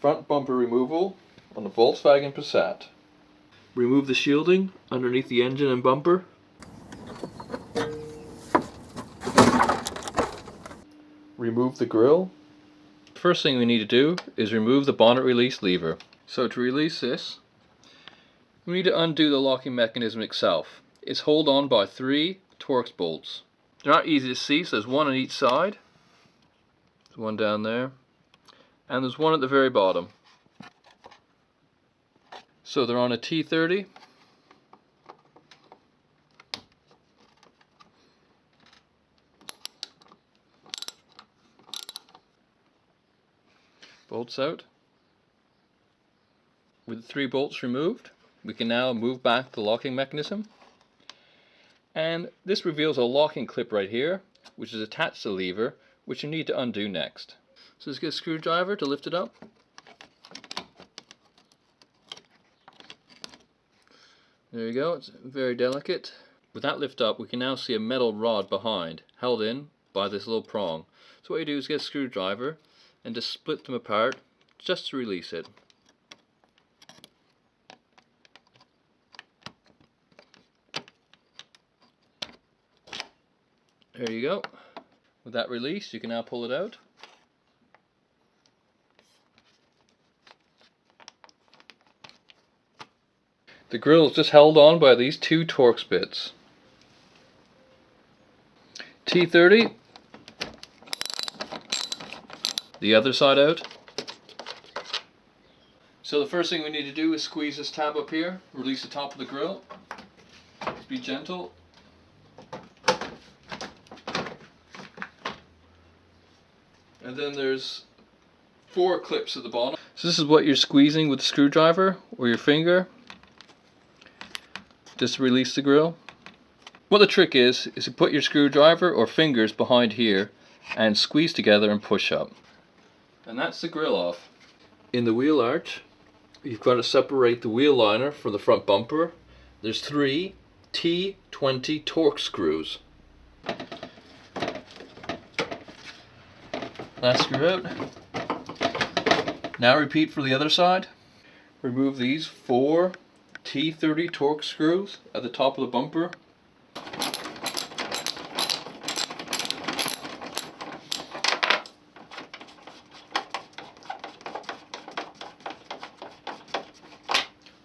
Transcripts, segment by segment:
Front bumper removal on the Volkswagen Passat. Remove the shielding underneath the engine and bumper. Remove the grille. First thing we need to do is remove the bonnet release lever. So to release this, we need to undo the locking mechanism itself. It's held on by 3 Torx bolts. They're not easy to see, so there's one on each side. There's one down there. And there's one at the very bottom. So they're on a T30. Bolts out. With the 3 bolts removed, we can now move back the locking mechanism. And this reveals a locking clip right here, which is attached to the lever, which you need to undo next. So let's get a screwdriver to lift it up. There you go, it's very delicate. With that lift up, we can now see a metal rod behind, held in by this little prong. So what you do is get a screwdriver and just split them apart, just to release it. There you go. With that release, you can now pull it out. The grille is just held on by these 2 Torx bits. T30. The other side out. So the first thing we need to do is squeeze this tab up here, release the top of the grille. Just be gentle. And then there's 4 clips at the bottom. So this is what you're squeezing with the screwdriver or your finger. Just to release the grille. What the trick is to put your screwdriver or fingers behind here and squeeze together and push up. And that's the grille off. In the wheel arch, you've got to separate the wheel liner from the front bumper. There's 3 T20 Torx screws. Last screw out. Now repeat for the other side. Remove these 4 T30 Torx screws at the top of the bumper.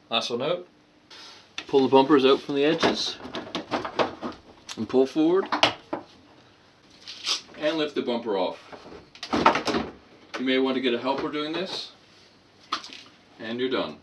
Last one out. Pull the bumpers out from the edges and pull forward and lift the bumper off. You may want to get a helper doing this, and you're done.